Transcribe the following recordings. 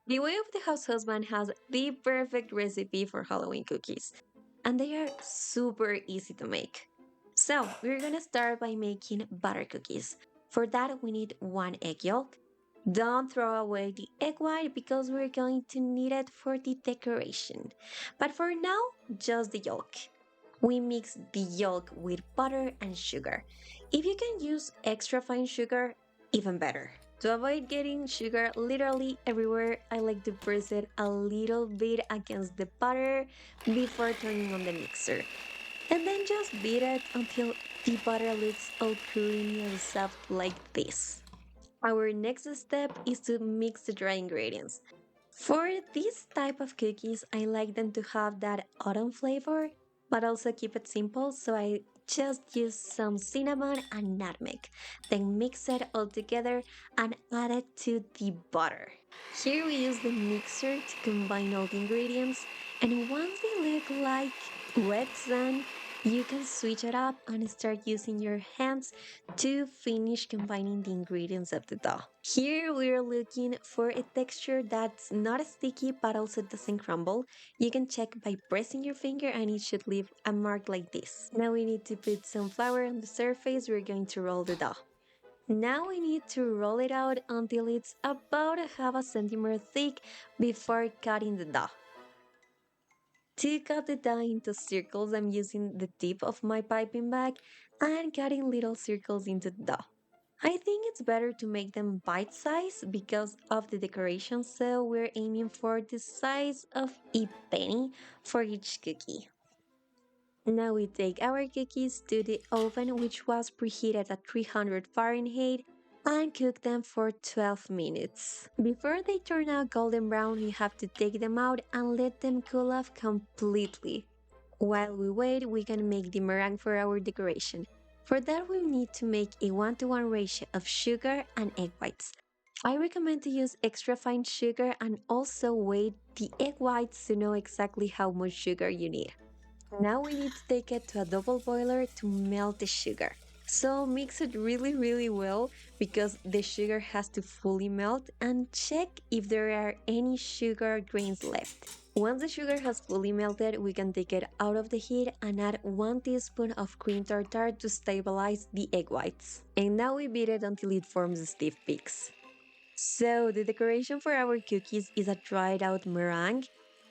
The Way of the House Husband has the perfect recipe for Halloween cookies, and they are super easy to make. So, we're gonna start by making butter cookies. For that, we need one egg yolk. Don't throw away the egg white because we're going to need it for the decoration. But for now, just the yolk. We mix the yolk with butter and sugar. If you can use extra fine sugar, even better. To avoid getting sugar literally everywhere, I like to press it a little bit against the butter before turning on the mixer. And then just beat it until the butter looks all creamy and soft like this. Our next step is to mix the dry ingredients. For this type of cookies, I like them to have that autumn flavor, but also keep it simple, so I just use some cinnamon and nutmeg. Then mix it all together and add it to the butter. Here we use the mixer to combine all the ingredients, and once they look like wet sand, you can switch it up and start using your hands to finish combining the ingredients of the dough. Here we're looking for a texture that's not sticky but also doesn't crumble. You can check by pressing your finger and it should leave a mark like this. Now we need to put some flour on the surface. We're going to roll the dough. Now we need to roll it out until it's about a half a centimeter thick before cutting the dough. To cut the dough into circles, I'm using the tip of my piping bag and cutting little circles into the dough. I think it's better to make them bite size because of the decoration, so we're aiming for the size of a penny for each cookie. Now we take our cookies to the oven, which was preheated at 300 Fahrenheit, and cook them for 12 minutes. Before they turn out golden brown, you have to take them out and let them cool off completely. While we wait, we can make the meringue for our decoration. For that, we need to make a 1-to-1 ratio of sugar and egg whites. I recommend to use extra fine sugar and also weigh the egg whites to know exactly how much sugar you need. Now we need to take it to a double boiler to melt the sugar. So mix it really well because the sugar has to fully melt, and check if there are any sugar grains left. Once the sugar has fully melted, we can take it out of the heat and add 1 teaspoon of cream tartar to stabilize the egg whites. And now we beat it until it forms stiff peaks. So the decoration for our cookies is a dried out meringue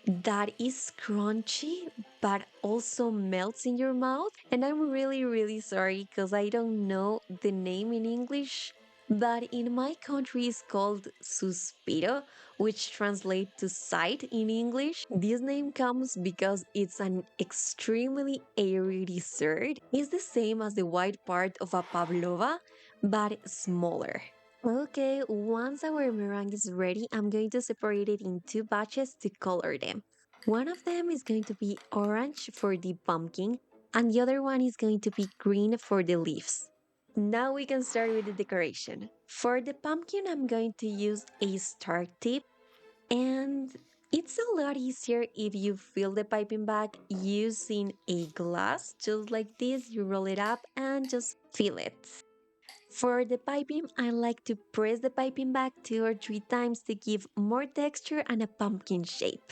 that is crunchy but also melts in your mouth. And I'm really sorry because I don't know the name in English, but in my country it's called Suspiro, which translates to sight in English. This name comes because it's an extremely airy dessert. It's the same as the white part of a pavlova, but smaller. Okay, once our meringue is ready, I'm going to separate it in two batches to color them. One of them is going to be orange for the pumpkin, and the other one is going to be green for the leaves. Now we can start with the decoration. For the pumpkin, I'm going to use a star tip, and it's a lot easier if you fill the piping bag using a glass, just like this. You roll it up and just fill it. For the piping, I like to press the piping bag 2 or 3 times to give more texture and a pumpkin shape.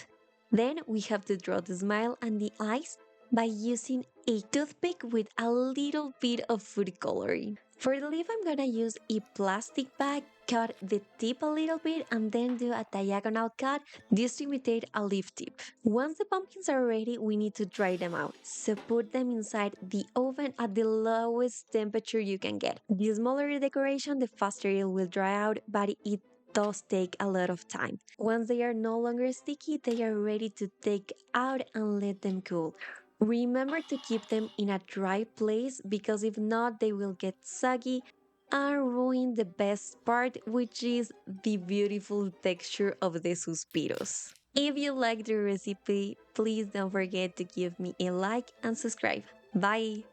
Then we have to draw the smile and the eyes by using a toothpick with a little bit of food coloring. For the leaf, I'm gonna use a plastic bag, cut the tip a little bit, and then do a diagonal cut just to imitate a leaf tip. Once the pumpkins are ready, we need to dry them out. So put them inside the oven at the lowest temperature you can get. The smaller the decoration, the faster it will dry out, but it does take a lot of time. Once they are no longer sticky, they are ready to take out and let them cool. Remember to keep them in a dry place because if not, they will get soggy and ruin the best part, which is the beautiful texture of the Suspiros. If you like the recipe, please don't forget to give me a like and subscribe. Bye!